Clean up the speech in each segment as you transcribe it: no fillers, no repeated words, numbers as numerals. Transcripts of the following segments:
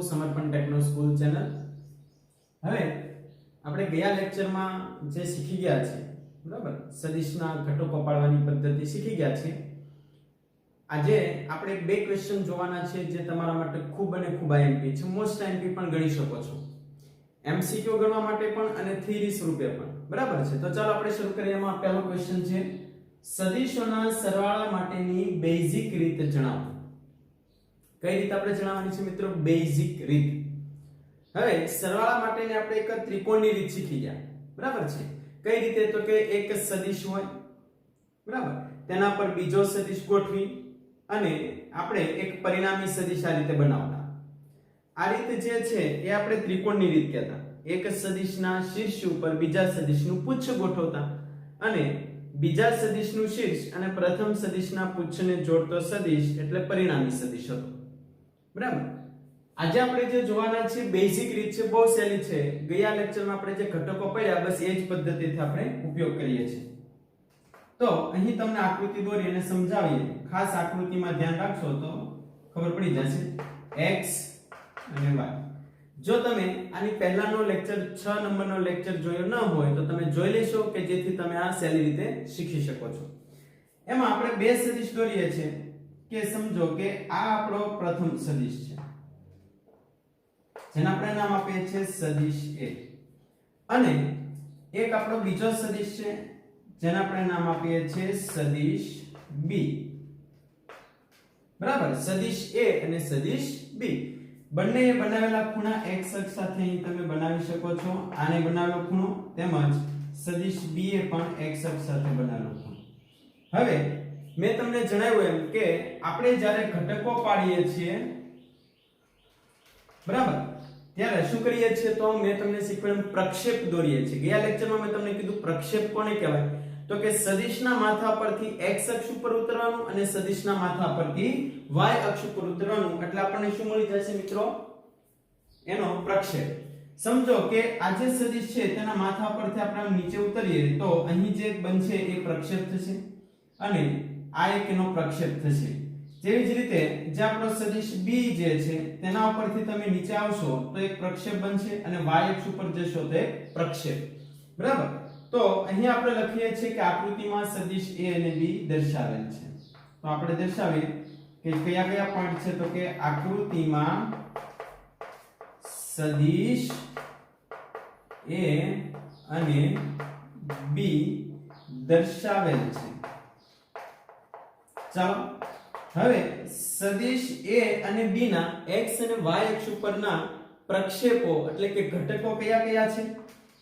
સમર્પણ techno school channel. હવે આપણે ગયા લેક્ચરમાં જે શીખી ગયા છે બરાબર, સદિશના ઘટકો પાડવાની પદ્ધતિ શીખી ગયા છે। આજે આપણે બે ક્વેશ્ચન જોવાના છે જે તમારા માટે ખૂબ અને ખૂબ આઈએમપી છે, મોસ્ટ આઈએમપી પણ ગણી શકો છો, એમસીક્યુ ગણવા માટે પણ અને થિયરી સ્વરૂપે પણ બરાબર છે। તો ચાલો આપણે શરૂ કરીએ। એમાં પહેલો ક્વેશ્ચન છે સદિશોના સરવાળા માટેની બેઝિક રીત જણાવો। કઈ રીત આપણે જણાવવાની છે મિત્રો? બેઝિક રીત। હવે સરવાળા માટેની આપણે એક ત્રિકોણની રીત શીખી ગયા બરાબર છે। કઈ રીતે? તો કે એક સદિશ હોય બરાબર, તેના પર બીજો સદિશ ગોઠવી અને આપણે એક પરિણામી સદિશ આ રીતે બનાવતા। આ રીત જે છે એ આપણે ત્રિકોણની રીત કહેતા। એક સદિશના શીર્ષ ઉપર બીજા સદિશનું પુચ્છ ગોઠવતા અને બીજા સદિશનું શીર્ષ અને પ્રથમ સદિશના પુચ્છને જોડતો સદિશ એટલે પરિણામી સદિશ હતો બરાબર। આજે આપણે જે જોવાના છે બેઝિક રીત છે, બહુ સહેલી છે। ગયા લેક્ચરમાં આપણે જે ઘટકો પડ્યા બસ એ જ પદ્ધતિથી આપણે ઉપયોગ કરીએ છીએ। તો અહીં તમને આકૃતિ દોરી અને સમજાવીએ। ખાસ આકૃતિમાં ધ્યાન રાખશો તો ખબર પડી જશે x અને y। જો તમે આની પહેલાનો લેક્ચર 6 નંબરનો લેક્ચર જોયો ન હોય તો તમે જોઈ લેશો કે જેથી તમે આ સહેલી રીતે શીખી શકો છો। એમાં આપણે બે સદિશ દોરીએ છીએ કે સમજો કે આ આપણો પ્રથમ સદિશ છે જેને આપણે નામ આપીએ છીએ સદિશ A, અને એક આપણો બીજો સદિશ છે જેને આપણે નામ આપીએ છીએ સદિશ B બરાબર। સદિશ A અને સદિશ B બંને બનાવેલા ખૂણા x અક્ષ સાથે અહીં તમે બનાવી શકો છો। આને બનાવેલો ખૂણો તેમજ સદિશ B એ પણ x અક્ષ સાથે બનાવેલો ખૂણો। હવે મેં તમને જણાવ્યું એમ કે આપણે જ્યારે ઘટકો પાડીએ છીએ બરાબર ત્યારે શું કરીએ છીએ? તો મેં તમને શીખવાડ્યું પ્રક્ષેપ દોરીએ છીએ। ગયા લેક્ચરમાં મેં તમને કીધું પ્રક્ષેપ કોને કહેવાય? તો કે સદિશના માથા પરથી x અક્ષ ઉપર ઉતરવાનું અને સદિશના માથા પરથી y અક્ષ ઉપર ઉતરવાનું, એટલે આપણને શું મળી જશે મિત્રો? એનો પ્રક્ષેપ। સમજો કે આ જે સદિશ છે તેના માથા પરથી આપણે નીચે ઉતરીએ તો અહીં જે બનશે એ પ્રક્ષેપ થશે અને આ એક એનો પ્રક્ષેપ થશે। જેવી જ રીતે જે આપણો સદિશ B જે છે તેના ઉપરથી તમે નીચે આવશો તો એક પ્રક્ષેપ બનશે અને y અક્ષ ઉપર જશો તો એક પ્રક્ષેપ બરાબર। તો અહીં આપણે લખીએ છીએ કે આકૃતિમાં સદિશ A અને B દર્શાવેલ છે। તો આપણે દર્શાવીએ કે કયા કયા પોઈન્ટ છે? તો કે આકૃતિમાં સદિશ A અને B દર્શાવેલ છે। ચાલો હવે સદિશ A અને B ના x અને y અક્ષ ઉપરના પ્રક્ષેપો એટલે કે ઘટકો કયા કયા છે?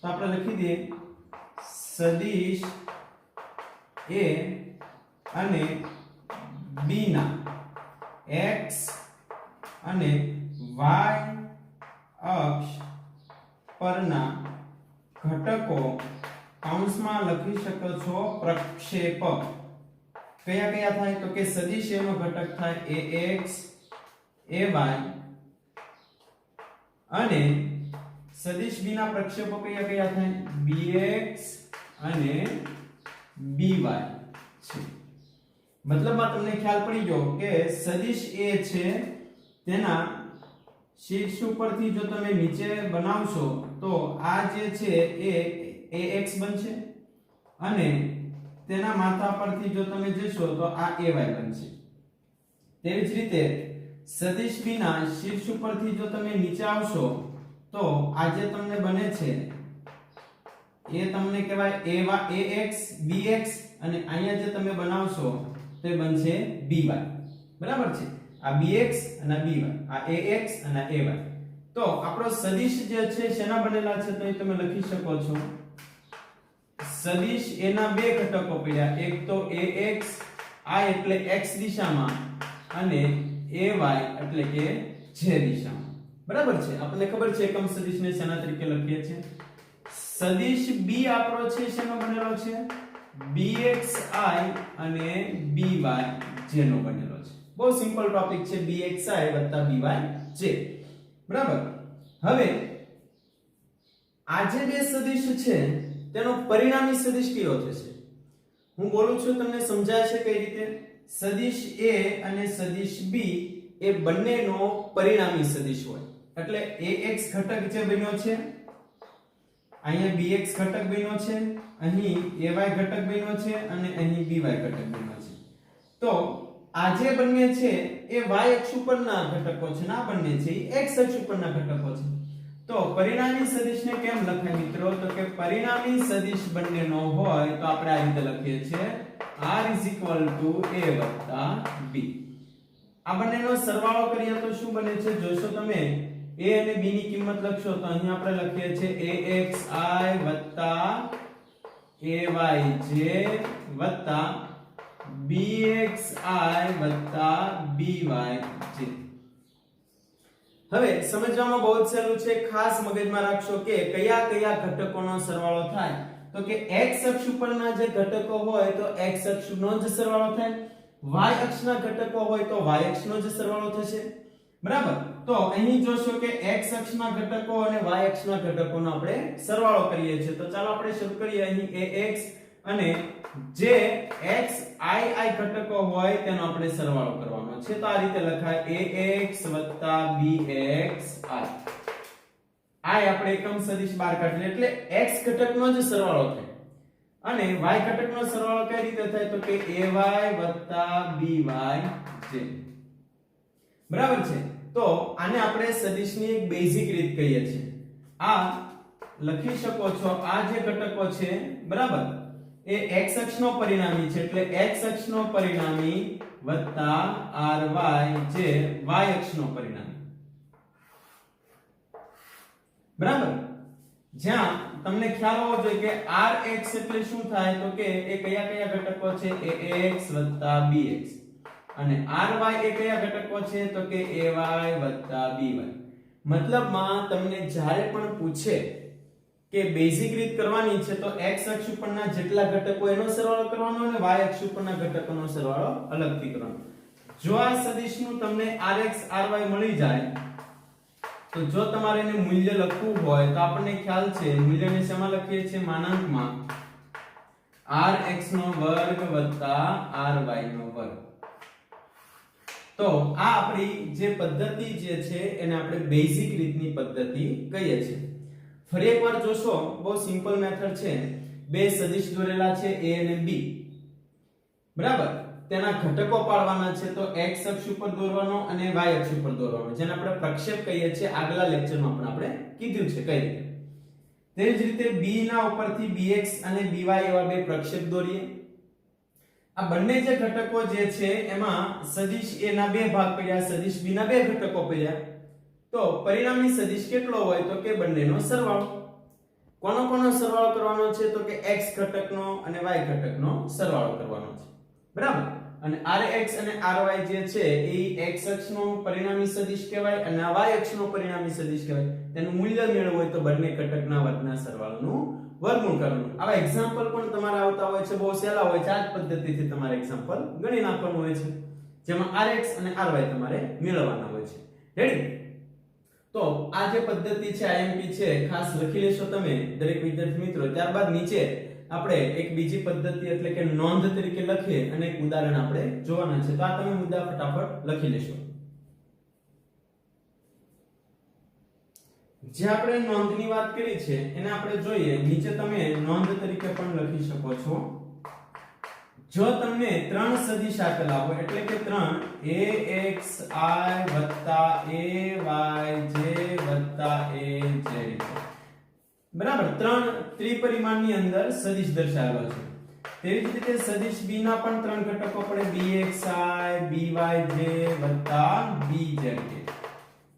તો આપણે લખી દઈએ સદિશ A અને B ના x અને y અક્ષ પરના ઘટકો કૌંસમાં લખી શકો છો પ્રક્ષેપ। કયા કયા થાય? તો કે સદિશ A નો ઘટક થાય ax ay અને સદિશ B ના પ્રક્ષેપો કયા કયા થાય? bx અને by છે। મતલબમાં તમને ખ્યાલ પડી ગયો કે સદિશ A છે તેના શીર્ષ ઉપરથી જો તમે નીચે બનાવશો તો આ જે છે એ ax બનશે અને તેના માથા પરથી જો તમે જશો તો આ ay બનશે। તેવી જ રીતે સદિશ B ના શીર્ષ ઉપરથી જો તમે નીચે આવશો તો આ જે તમને બને છે એ તમને કહેવાય ax bx અને અહીંયા જે તમે બનાવશો તે બનશે by બરાબર છે। આ bx અને by, આ ax અને ay। તો આપણો સદિશ જે છે શેના બનેલા છે? તો અહીં તમે લખી શકો છો સદિશ A ના બે ઘટકો પડ્યા, એક તો ax આ એટલે x દિશામાં અને ay એટલે કે z દિશામાં બરાબર છે। આપણને ખબર છે એકમ સદિશને શેના તરીકે લખીએ છીએ? સદિશ B આપણો છે શેનો બનેલો છે? bxi અને by જેનો બનેલો છે। બહુ સિમ્પલ ટોપિક છે, bxi byj બરાબર। હવે આ જે બે સદિશ છે તેનો પરિણામી સદિશ કયો થશે? હું બોલું છું તમને સમજાય છે કઈ રીતે? સદિશ A અને સદિશ B એ બંનેનો પરિણામી સદિશ હોય એટલે ax ઘટક જે બન્યો છે, અહીંયા bx ઘટક બન્યો છે, અહીં ay ઘટક બન્યો છે અને અહીં by ઘટક બન્યો છે. તો આ જે બંને છે એ y અક્ષ ઉપરના ઘટકો છે ને આ બંને છે એ x અક્ષ ઉપરના ઘટકો છે. તો પરિણામી સદિશને કેમ લખાય મિત્રો? તો કે પરિણામી સદિશ બંનેનો હોય તો આપણે આ રીતે લખીએ છીએ r a b. આ બંનેનો સરવાળો કરીએ તો શું બને છે જોશો તમે, a અને b ની કિંમત લખશો તો અહીં આપણે લખીએ છીએ axi ayj bxi byj. હવે સમજવામાં બહુ જ સહેલું છે, ખાસ મગજમાં રાખશો કે કયા કયા ઘટકોનો સરવાળો થાય. તો કે x અક્ષ ઉપરના જે ઘટકો હોય તો x અક્ષનો જ સરવાળો થાય, y અક્ષના ઘટકો હોય તો y અક્ષનો જ સરવાળો થશે. બરાબર? તો અહીં જોશો કે x અક્ષના ઘટકો અને y અક્ષના ઘટકોનો આપણે સરવાળો કરીએ છીએ. તો ચાલો આપણે શરૂ કરીએ. અહીં ax અને જે xi ઘટકો હોય તેનો આપણે સરવાળો કરવાનો છે. તો આ રીતે લખાય ax bxi. i આપણે એકમ સદિશ બહાર કાઢીએ એટલે x ઘટકનો જ સરવાળો થાય અને y ઘટકનો સરવાળો કઈ રીતે થાય? તો કે ay byj. બરાબર છે? તો આને આપણે સદિશની એક બેઝિક રીત કહીએ છીએ. આ લખી શકો છો, આ જે ઘટકો છે બરાબર એ x અક્ષનો પરિણામી છે એટલે x અક્ષનો પરિણામી વત્તા ry જે y અક્ષનો પરિણામી. બરાબર? જ્યાં તમને ખ્યાલ હોવો જોઈએ કે rx એટલે શું થાય? તો કે એ કયા કયા ઘટકો છે? ax bx. અને ry એ કયા ઘટકો છે? તો કે ay by. મતલબમાં તમને જ્યારે પણ પૂછે કે બેઝિક રીત કરવાની છે તો x અક્ષ ઉપરના જેટલા ઘટકો એનો સરવાળો કરવાનો અને y અક્ષ ઉપરના ઘટકોનો સરવાળો અલગથી કરવાનો. જો આ સદિશનું તમને rx ry મળી જાય તો જો તમારે એને મૂલ્ય લખવું હોય તો આપણને ખ્યાલ છે મૂલ્યને શેમાં લખીએ છીએ? માનાંકમાં rx નો વર્ગ વત્તા ry નો વર્ગ. તો આ આપણી જે પદ્ધતિ જે છે એને આપણે બેઝિક રીતની પદ્ધતિ કહીએ છીએ. ફરી એકવાર જોશો, બહુ સિમ્પલ મેથડ છે. બે સદિશ દોરેલા છે a અને b. બરાબર? તેના ઘટકો પાડવાના છે તો x અક્ષ ઉપર દોરવાનો અને y અક્ષ ઉપર દોરવાનો, જેને આપણે પ્રક્ષેપ કહીએ છીએ. આગલા લેક્ચરમાં પણ આપણે કીધું છે કઈ રીતે. તેવી જ રીતે b ના ઉપરથી bx અને by એવા બે પ્રક્ષેપ દોરીએ. આ બંને જે ઘટકો જે છે એમાં સદિશ a ના બે ભાગ પડ્યા, સદિશ b ના બે ઘટકો પડ્યા. તો પરિણામી સદિશ કેટલો હોય? તો કે બંનેનો સરવાળો. કોનો કોનો સરવાળો કરવાનો છે? તો કે x ઘટકનો અને y ઘટકનો સરવાળો કરવાનો છે. બરાબર? અને rx અને ry જે છે એ x અક્ષનો પરિણામી સદિશ કહેવાય અને y અક્ષનો પરિણામી સદિશ કહેવાય. તેનું મૂલ્ય મેળવવું હોય તો બંને ઘટકના વર્ગના સરવાળોનું વર્ગમૂળ કરવાનું. આવા એક્ઝામ્પલ પણ તમારે આવતા હોય છે, બહુ સહેલા હોય છે. આ જ પદ્ધતિથી તમારે એક્ઝામ્પલ ગણી નાખવાનું હોય છે જેમાં rx અને ry તમારે મેળવવાના હોય છે. રેડી? તો આ જે પદ્ધતિ છે IMP છે, ખાસ લખી લેશો તમે દરેક વિદ્યાર્થી મિત્રો. ત્યારબાદ નીચે આપણે એક બીજી પદ્ધતિ એટલે કે નોંધ તરીકે લખીએ અને એક ઉદાહરણ આપણે જોવાના છે. તો આ તમે મુદ્દા ફટાફટ લખી લેશો. જે આપણે નોંધની વાત કરી છે એને આપણે જોઈએ. નીચે તમે નોંધ તરીકે પણ લખી શકો છો. જો તમને ત્રણ સદિશ આપેલા હોય એટલે કે 3 axi ayj az. બરાબર? ત્રણ ત્રિપરિમાણની અંદર સદિશ દર્શાવેલો છે. તેવી જ રીતે સદિશ b ના પણ ત્રણ ઘટકો પડે bxi byj bz.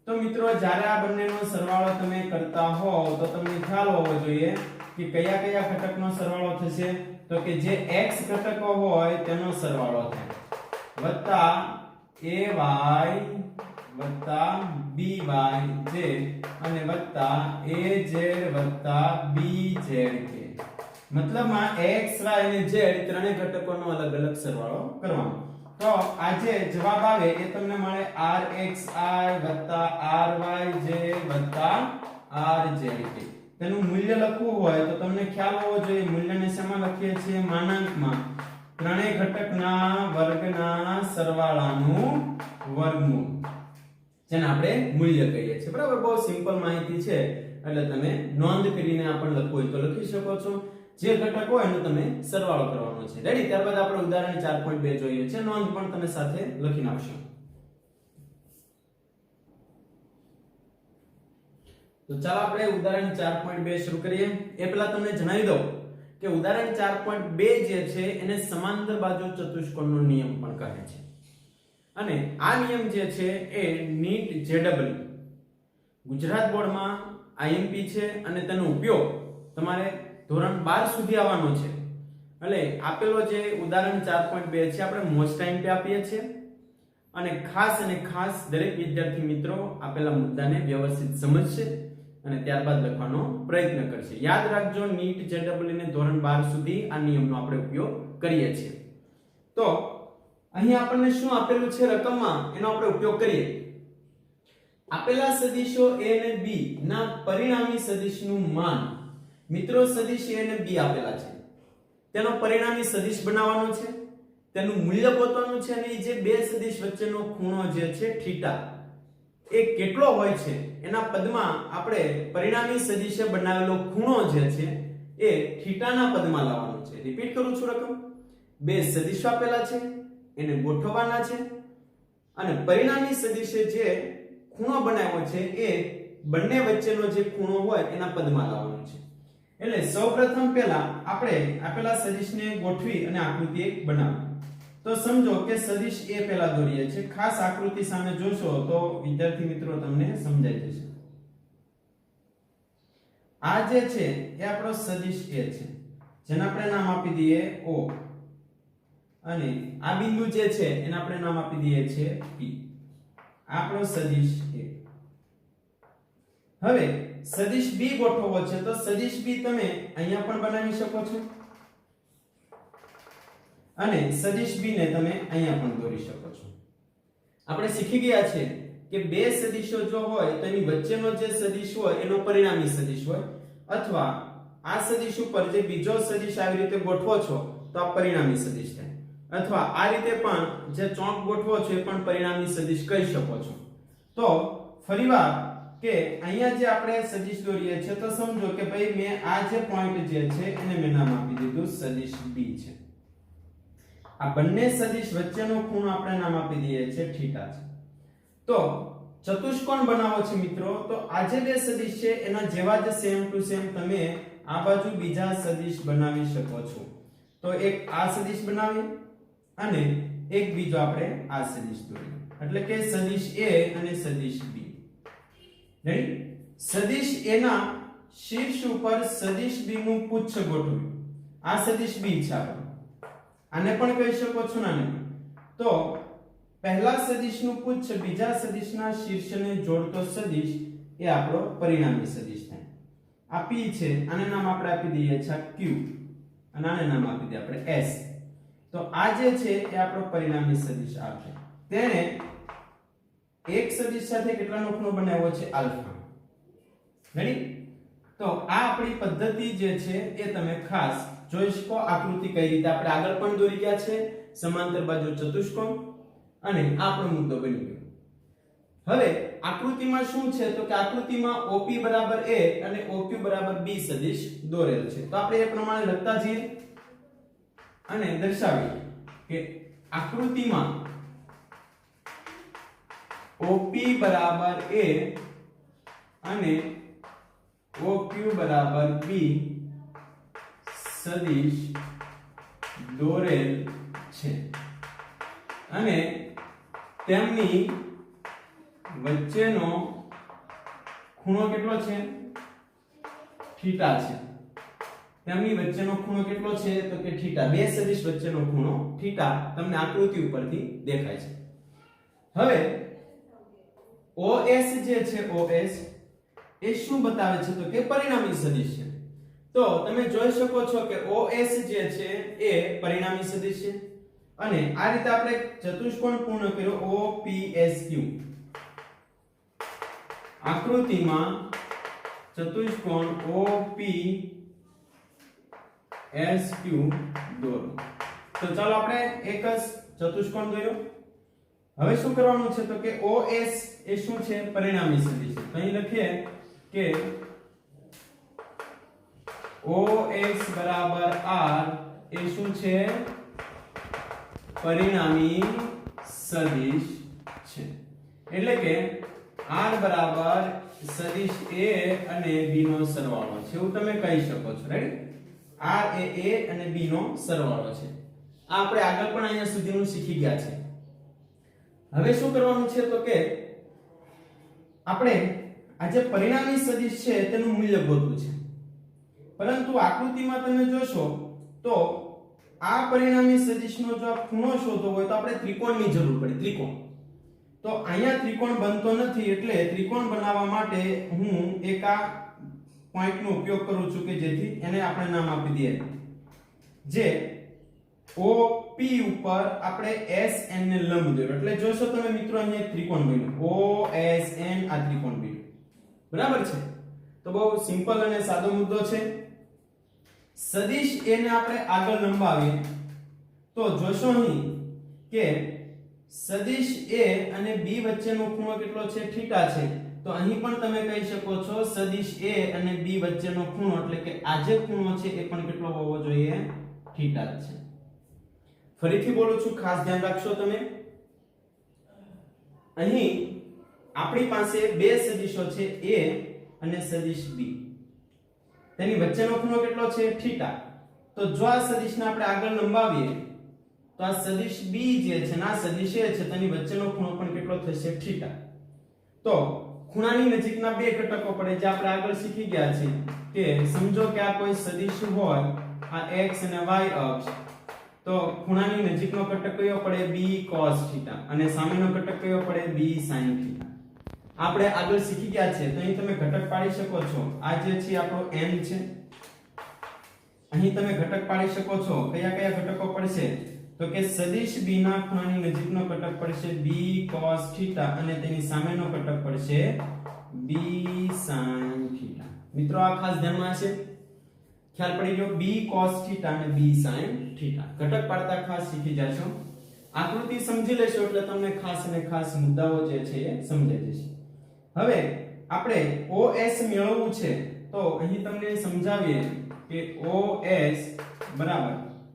તો મિત્રો જ્યારે આ બંનેનો સરવાળો તમે કરતા હોવ તો તમને ખ્યાલ હોવો જોઈએ કે કયા કયા ઘટકનો સરવાળો થશે? તો કે જે x ઘટકો હોય તેનો સરવાળો થાય વત્તા ay વત્તા byj અને વત્તા az વત્તા bzk. મતલબમાં x y અને z ત્રણેય ઘટકોનો અલગ અલગ સરવાળો કરવાનો. તો આ જે જવાબ આવે એ તમને મળે rxi ryj rzk. તેનું મૂલ્ય લખવું હોય તો તમને ખ્યાલ હોવો જોઈએ મૂલ્યને શેમાં લખીએ છીએ? માનાંકમાં ત્રણેય ઘટકના વર્ગના સરવાળાનું વર્ગમૂળ, જેને આપણે મૂલ્ય કહીએ છે બરાબર બહુ સિમ્પલ માહિતી છે એટલે તમે નોંધ કરીને આ પણ લખવું હોય તો લખી શકો છો જે ઘટક હોય એનો તમે સરવાળો કરવાનો છે રેડી ત્યારબાદ આપણે ઉદાહરણ 4.2 જોઈએ છે નોંધ પણ તમે સાથે લખી નાખશો તો ચાલો આપણે ઉદાહરણ 4.2 શરૂ કરીએ એ પહેલા તમને જણાવી દઉં કે ઉદાહરણ 4.2 જે છે એને સમાંતર બાજુ ચતુષ્કોણનો નિયમ પણ કહે છે અને આ નિયમ જે છે એ નીટ જેડબલ ગુજરાત બોર્ડમાં આઈએમપી છે અને તેનો ઉપયોગ તમારે ધોરણ 12 સુધી આવવાનો છે એટલે આપેલો જે ઉદાહરણ 4.2 છે આપણે મોસ્ટ ટાઈમ પે આપીએ છીએ અને ખાસ દરેક વિદ્યાર્થી મિત્રો આપેલા મુદ્દાને વ્યવસ્થિત સમજશે અને ત્યારબાદ લખવાનો પ્રયત્ન કરશે યાદ રાખજો નીટ જેડબલ ને ધોરણ 12 સુધી આ નિયમનો આપણે ઉપયોગ કરીએ છીએ તો અહીં આપણને શું આપેલું છે રકમમાં એનો આપણે ઉપયોગ કરીએ આપેલા સદિશો a અને b ના પરિણામી સદિશનું માન મિત્રો સદિશ a અને b આપેલા છે તેનો પરિણામી સદિશ બનાવવાનો છે તેનું મૂલ્ય ગોતવાનું છે અને જે બે સદિશ વચ્ચેનો ખૂણો જે છે થીટા એ કેટલો હોય છે એના પદમાં આપણે પરિણામી સદિશે બનાવેલો ખૂણો જે છે એ થીટાના પદમાં લાવવાનો છે રિપીટ કરું છું રકમ બે સદિશો આપેલા છે એને ગોઠવવાના છે અને પરિણામી સદિશે જે ખૂણો બનાવ્યો છે એ બંને વચ્ચેનો જે ખૂણો હોય એના પદમાં લાવવાનો છે એટલે સૌપ્રથમ પહેલા આપણે આપેલા સદિશને ગોઠવી અને આકૃતિ એક બનાવવી તો સમજો કે સદિશ a પહેલા દોરીએ છે ખાસ આકૃતિ સામે જોશો તો વિદ્યાર્થી મિત્રો તમને સમજાઈ જશે આ જે છે એ આપણો સદિશ a છે જેને આપણે નામ આપી દઈએ o અને આ બિંદુ જે છે એને આપણે નામ આપી દઈએ છીએ p આપણો સદિશ a હવે સદિશ b ગોઠવવો છે તો સદિશ b તમે અહીંયા પણ બનાવી શકો છો અને સદિશ b ને તમે અહીંયા પણ દોરી શકો છો આપણે શીખી ગયા છે કે બે સદિશો જો હોય તો એની વચ્ચેનો જે સદિશ હોય એનો પરિણામી સદિશ હોય અથવા આ સદિશ ઉપર જે બીજો સદિશ આવી રીતે ગોઠવો છો તો આ પરિણામી સદિશ થાય અથવા આ રીતે પણ જે ચોક ગોઠવો છો એ પણ પરિણામી સદિશ કહી શકો છો તો ફરીવાર કે અહીંયા જે આપણે સદિશ દોરીએ છે તો સમજો કે ભાઈ મેં આ જે પોઈન્ટ જે છે એને મેં નામ આપી દીધું સદિશ b છે આ બંને સદિશ વચ્ચેનો ખૂણો આપણે નામ આપી દઈએ છે થીટા છે તો ચતુષ્કોણ બનાવો છે મિત્રો તો આ જે બે સદિશ છે એના જેવા જ સેમ ટુ સેમ તમે આ બાજુ બીજા સદિશ બનાવી શકો છો તો એક આ સદિશ બનાવીએ અને એક બીજો આપણે આ સદિશ દોરીએ એટલે કે સદિશ a અને સદિશ b રેડી સદિશ a ના શીર્ષ ઉપર સદિશ b નું પુચ્છ ગોઠવ્યું આ સદિશ b છે આને પણ કહી શકો છો ને તો પહેલા સદિશનું પુચ્છ બીજા સદિશના શીર્ષને જોડતો સદિશ એ આપણો પરિણામી સદિશ થાય આ p છે આને નામ આપણે આપી દઈએ છીએ q અને આને નામ આપી દઈએ આપણે s તો આ જે છે એ આપણો પરિણામી સદિશ આવશે તેને એક સદિશ સાથે કેટલાનો ખૂણો બનાવ્યો છે આલ્ફા રેડી તો આ આપણી પદ્ધતિ જે છે એ તમે ખાસ જોઈ શકો આકૃતિ કઈ રીતે આપણે આગળ પણ દોરી ગયા છે સમાંતર બાજુ ચતુષ્કોણ અને આ આપણો મુદ્દો બની ગયો હવે આકૃતિમાં શું છે તો કે આકૃતિમાં OP બરાબર a અને OQ બરાબર b સદિશ દોરેલ છે તો આપણે એ પ્રમાણે લખતા જઈએ અને દર્શાવીએ કે આકૃતિમાં OP બરાબર a અને OQ બરાબર b સદિશ દોરેલ છે અને તેમની વચ્ચેનો ખૂણો કેટલો છે થીટા છે તેમની વચ્ચેનો ખૂણો કેટલો છે તો કે થીટા બે સદિશ વચ્ચેનો ખૂણો થીટા તમને આકૃતિ ઉપરથી દેખાય છે હવે OS જે છે OS એ શું બતાવે છે તો કે પરિણામી સદિશ છે તો તમે જોઈ શકો છો કે OS જે છે એ પરિણામી સદિશ છે અને આ રીતે આપણે ચતુષ્કોણ પૂર્ણ કર્યો OPSQ આકૃતિમાં ચતુષ્કોણ OPSQ દોરો તો ચાલો આપણે એક જ ચતુષ્કોણ દોર્યો હવે શું કરવાનું છે તો કે OS એ શું છે પરિણામી સદિશ છે. તો અહીં લખીએ કે OS બરાબર R એ શું છે પરિણામી સદિશ છે. એટલે કે R બરાબર સદિશ A અને B નો સરવાળો છે એવું તમે કહી શકો છો. રાઈટ, R એ A અને B નો સરવાળો છે. આ આપણે આગળ પણ અહીંયા સુધીનું શીખી ગયા છે. હવે શું કરવાનું છે તો કે આપણે આ જે પરિણામી સદિશ છે તેનું મૂલ્ય ગોતવું છે. પરંતુ આકૃતિમાં તમે જોશો તો આ પરિણામી સદિશનો જો ખૂણો શોધવો હોય તો આપણે ત્રિકોણની જરૂર પડે. ત્રિકોણ તો અહીંયા ત્રિકોણ બનતો નથી એટલે ત્રિકોણ બનાવવા માટે હું એક આ પોઈન્ટનો ઉપયોગ કરું છું કે જેથી એને આપણે નામ આપી દઈએ જે OP ઉપર આપણે SN ને લંબ દોર્યો. એટલે જોશો તમે મિત્રો અહીંયા એક ત્રિકોણ બન્યો OSN આ ત્રિકોણ બન્યો. બરાબર છે. તો બહુ સિમ્પલ અને સાદો મુદ્દો છે. સદિશ A ને આપણે આગળ લંબાવીએ તો જોશો અહીં કે સદિશ A અને B વચ્ચેનો ખૂણો કેટલો છે થીટા છે. તો અહીં પણ તમે કહી શકો છો સદિશ A અને B વચ્ચેનો ખૂણો એટલે કે આ જે ખૂણો છે એ પણ કેટલો હોવો જોઈએ થીટા છે. ફરીથી બોલું છું, ખાસ ધ્યાન રાખશો તમે. અહીં આપણી પાસે બે સદિશો છે A અને સદિશ B. તેની વચ્ચેનો ખૂણો કેટલો છે થીટા. તો જો આ સદિશને આપણે આગળ લંબાવીએ તો આ સદિશ B જે છે ને આ સદિશ A છે તેની વચ્ચેનો ખૂણો પણ કેટલો થશે થીટા. તો ખૂણાની નજીકના બે ઘટકો પડે જે આપણે આગળ શીખી ગયા છે કે સમજો કે આ કોઈ સદિશ હોય આ x અને y અક્ષ. તો ખૂણાની નજીકનો ઘટક કયો પડે b cos θ અને સામેનો ઘટક કયો પડે b sin θ. આપણે આગળ શીખી ગયા છે. તો અહીં તમે ઘટક પાડી શકો છો. આ જે છે આપણો n છે. અહીં તમે ઘટક પાડી શકો છો. કયા કયા ઘટકો પડશે તો કે સદિશ b ના ખૂણાની નજીકનો ઘટક પડશે b cos θ અને તેની સામેનો ઘટક પડશે b sin θ. મિત્રો આ ખાસ ધ્યાનમાં હશે. ખ્યાલ પડી ગયો? b cos θ અને b sin θ. ઘટક પાડતા ખાસ શીખી જશો. આકૃતિ સમજી લેશો એટલે તમને ખાસ અને ખાસ મુદ્દાઓ જે છે એ સમજાઈ જશે. હવે આપણે OS મેળવવું છે તો અહીં તમને સમજાવીએ કે OS બરાબર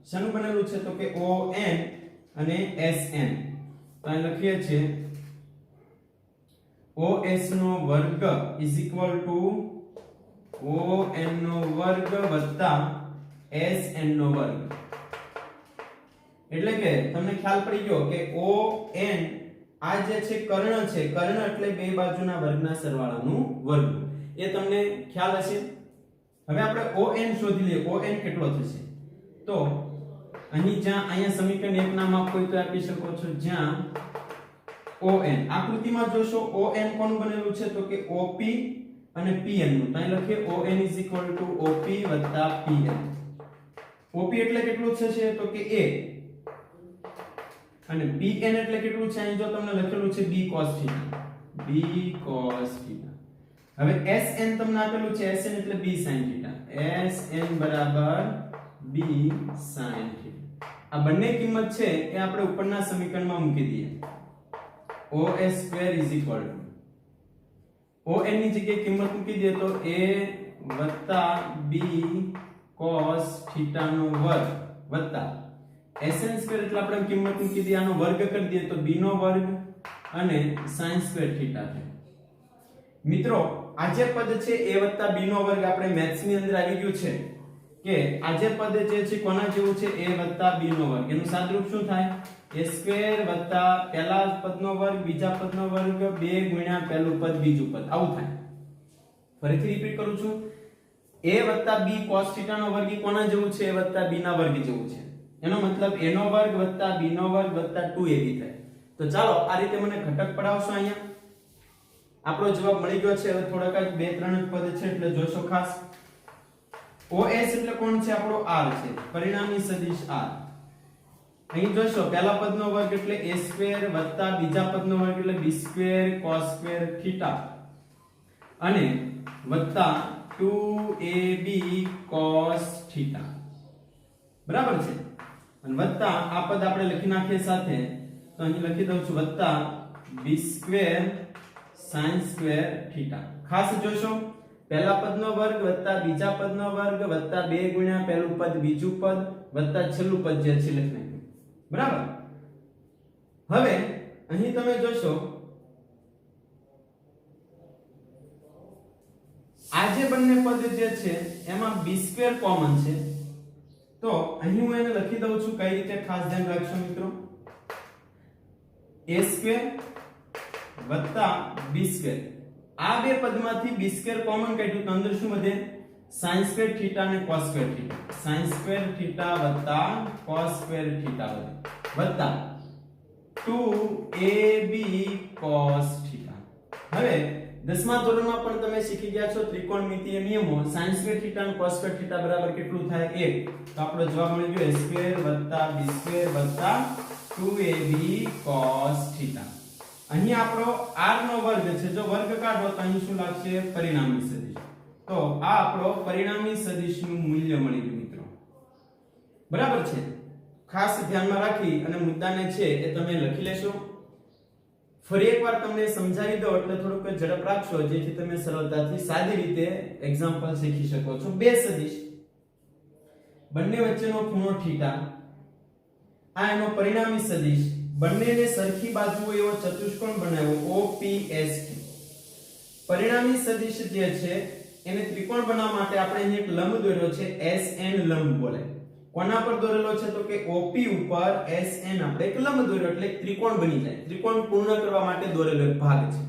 શાનું બનેલું છે તો કે ON અને SN. તો અહીં લખીએ છીએ OS નો વર્ગ ON નો વર્ગ વત્તા SN નો વર્ગ. એટલે કે તમને ખ્યાલ પડી ગયો કે ON આ જે છે કર્ણ છે. કર્ણ એટલે બે બાજુના વર્ગના સરવાળાનું વર્ગ. એ તમને ખ્યાલ હશે. હવે આપણે ON શોધી લઈએ. ON કેટલો થશે તો અહીં જ્યાં અહીંયા સમીકરણ 1 નામ આપો તો આપી શકો છો. જ્યાં ON આકૃતિમાં જોશો ON કોણ બનેલું છે તો કે OP અને PN નું. તો અહીં લખીએ ON OP PN. OP એટલે કેટલું થશે તો કે A અને PN એટલે કેટલું છે અહીં જો તમને લખેલું છે b cos θ. હવે SN તમને આપેલું છે. SN એટલે b sin θ. SN બરાબર b sin θ. આ બંને કિંમત છે એ આપણે ઉપરના સમીકરણમાં મૂકી દઈએ. OS2 ON ની જગ્યાએ કિંમત મૂકી દઈએ તો a b cos θ નો વર્ગ વત્તા SN2 એટલે આપણે કિંમત મૂકી દઈએ. આનો વર્ગ કરી દઈએ તો b નો વર્ગ અને sin2 θ થાય. મિત્રો આ જે પદ છે a b નો વર્ગ આપણે મેથ્સ ની અંદર આવી ગયું છે કે આ જે પદ જે છે કોના જેવું છે a b નો વર્ગ. એનું સાદરૂપ શું થાય a2 પહેલા પદનો વર્ગ બીજા પદનો વર્ગ 2 ગુણ્યા પહેલું પદ બીજું પદ આવું થાય. ફરીથી રિપીટ કરું છું. a b cos θ નો વર્ગ કોના જેવું છે a b ના વર્ગ જેવું છે. એનો મતલબ a નો વર્ગ b નો વર્ગ 2ab થાય. તો ચાલો આ રીતે મને ઘટક પડાવશો. અહીંયા આપણો જવાબ મળી ગયો છે. હવે થોડાક જ 2-3 પદ છે એટલે જોશો ખાસ. OS એટલે કોણ છે આપણો R છે. પરિણામી સદિશ R. અહીં જોશો પહેલા પદનો વર્ગ એટલે a2 બીજા પદનો વર્ગ એટલે b2 cos2 θ અને વત્તા 2ab cos θ. બરાબર છે. અને વત્તા આ પદ આપણે લખી નાખીએ સાથે તો અહીં લખી દઉં છું વત્તા b² sin² થીટા. ખાસ જોશો, પહેલા પદનો વર્ગ વત્તા બીજા પદનો વર્ગ વત્તા 2 ગુણ્યા પહેલું પદ બીજું પદ વત્તા છેલ્લું પદ જે છે લખી નાખ્યું. બરાબર. હવે અહીં તમે જોશો આ જે બંને પદ જે છે એમાં b² કોમન છે, તો અહીં હું એને લખી દઉં છું કઈ રીતે, ખાસ ધ્યાન રાખજો મિત્રો. a² વત્તા b². આ બે પદમાંથી b² કોમન કાઢ્યું તો અંદર શું વધે? sin² થીટા અને cos² થીટા. sin² થીટા વત્તા cos² થીટા વધે વત્તા 2ab cos થીટા. હવે 10મા ધોરણમાં પણ તમે શીખી ગયા છો ત્રિકોણમિતિય નિયમો. sin² થીટા અને cos² થીટા બરાબર કેટલું થાય? 1. તો આપણો જવાબ મળી ગયો a² + b² + 2ab cos theta. અહીં આપણો r નો વર્ગ છે, જો વર્ગ કાઢો તો અહીં શું લાગશે? પરિણામી સદિશ. તો આ આપણો પરિણામી સદિશનું મૂલ્ય મળી ગયું મિત્રો. બરાબર છે. ખાસ ધ્યાનમાં રાખી અને મુદ્દાને છે એ તમે લખી લેશો. ફરી એકવાર તમને સમજાવી દો એટલે થોડુંક ઝડપ રાખશો જેથી તમે સરળતાથી સાદી રીતે એક્ઝામ્પલ શીખી શકો છો. બે સદિશ, બંને વચ્ચેનો ખૂણો થીટા, આ એનો પરિણામી સદિશ, બંનેને સરખી બાજુઓ એવો ચતુષ્કોણ બનાવ્યો OPSQ. પરિણામી સદિશ જે છે એને ત્રિકોણ બનાવવા માટે આપણે અહીં એક લંબ દોર્યો છે, SN લંબ બોલે. કોના પર દોરેલો છે? તો કે OP ઉપર SN આપણે એક લંબ દોર્યો એટલે એક ત્રિકોણ બની જાય. ત્રિકોણ પૂર્ણ કરવા માટે દોરેલો એક ભાગ છે.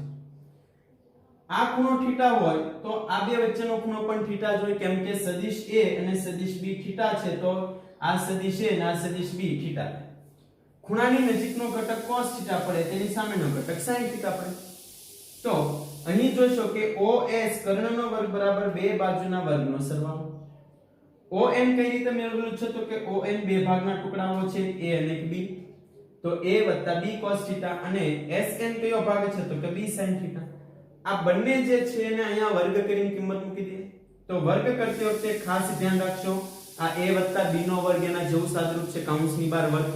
આ ખૂણો થીટા હોય તો આ બે વચ્ચેનો ખૂણો પણ થીટા જ હોય, કેમ કે સદિશ A અને સદિશ B થીટા છે, તો આ સદિશ A અને આ સદિશ B થીટા. ખૂણાની નજીકનો ઘટક cos થીટા પડે, તેની સામેનો ઘટક sin થીટા પડે. તો અહીં જોશો કે OS કર્ણનો વર્ગ બરાબર બે બાજુના વર્ગનો સરવાળો. ON કઈ રીતે મેળવેલું છે? તો કે ON બે ભાગના ટુકડાઓ છે, A અને B. તો A + B cos થીટા અને SN કયો ભાગ છે? તો કે B sin થીટા. આ બંને જે છે એને અહીંયા વર્ગ કરીને કિંમત મૂકી દઈએ. તો વર્ગ કરતી વખતે ખાસ ધ્યાન રાખજો, આ A + B નો વર્ગ એના જેવું સાદરૂપ છે, કૌંસની બહાર વર્ગ.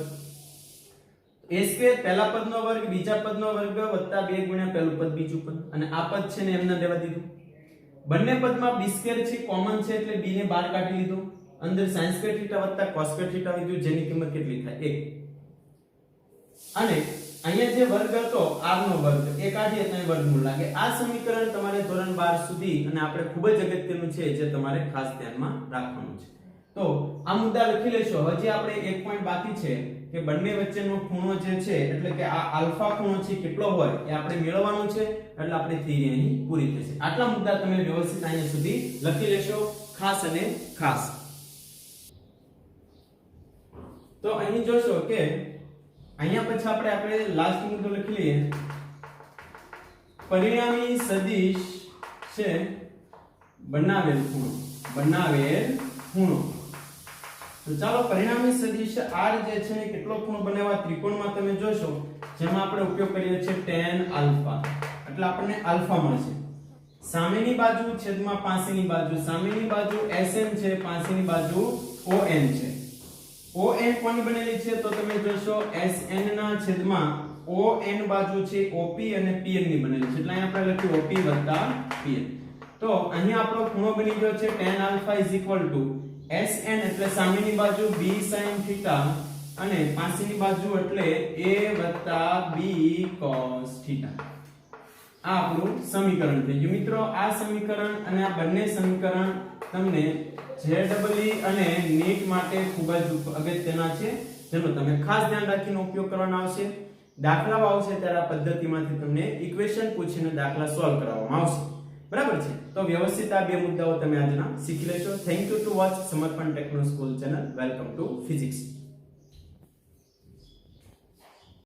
a² પહેલા પદનો વર્ગ બીજા પદનો વર્ગ વત્તા 2 ગુણ્યા પહેલું પદ બીજું પદ, અને આ પદ છે ને એમને રહેવા દીધું. બંને પદમાં b² છે કોમન છે એટલે b ને બહાર કાઢી લીધું. અંદર sin² થીટા વત્તા cos² થીટા વધ્યું, જેની કિંમત કેટલી થાય? 1. અને અહીંયા જે વર્ગ હતો r નો વર્ગ એ કાઢીએ તો વર્ગમૂળ લાગે. આ સમીકરણ તમારે ધોરણ 12 સુધી અને આપણે ખૂબ જ અગત્યનું છે જે તમારે ખાસ ધ્યાનમાં રાખવાનું છે. તો આ મુદ્દા લખી લેશો. હજી આપણે એક પોઈન્ટ બાકી છે કે બંને વચ્ચેનો ખૂણો જે છે એટલે કે આ આલ્ફા ખૂણો છે કેટલો હોય એ આપણે મેળવવાનું છે, એટલે આપણી થિયરી અહીં પૂરી થશે. આટલા મુદ્દા તમે વ્યવસ્થિત અહીંયા સુધી લખી લેશો, ખાસ અને ખાસ. તો અહીં જોશો કે અહીંયા પછી આપણે લાસ્ટ મુદ્દો લખી લઈએ. પરિણામી સદિશ છે બનાવેલ ખૂણો. તો ચાલો પરિણામી સદિશ r જે છે ને કેટલો ખૂણો બનાવવા ત્રિકોણમાં તમે જોશો, જેમાં આપણે ઉપયોગ કરીએ છીએ tan આલ્ફા, એટલે આપણને આલ્ફા મળશે. સામેની બાજુ છેદમાં પાસેની બાજુ, સામેની બાજુ SN છે, પાસેની બાજુ ON છે. ON કોની બનેલી છે? તો તમે જોશો SN ના છેદમાં ON બાજુ છે OP અને PN ની બનેલી છે, એટલે અહીં આપણે લખ્યું OP + PN. તો અહીં આપણો ખૂણો બની ગયો છે tan આલ્ફા SN એટલે સામેની બાજુ b sin થીટા અને પાસેની બાજુ એટલે a + b cos થીટા. આ આપણું સમીકરણ થઈ ગયું મિત્રો. આ સમીકરણ અને આ બંને સમીકરણ તમને JEE અને NEET માટે ખૂબ જ અગત્યના છે, જેનો તમે ખાસ ધ્યાન રાખીને ઉપયોગ કરવાનો આવશે. દાખલાઓ આવશે ત્યારે આ પદ્ધતિમાંથી તમને ઇક્વેશન પૂછીને દાખલા સોલ્વ કરાવવામાં આવશે. બરાબર છે? તો વ્યવસ્થિત આ બે મુદ્દાઓ તમે આજના શીખી લેશો. થેન્ક યુ ટુ વોચ સમર્પણ techno school channel. Welcome to physics.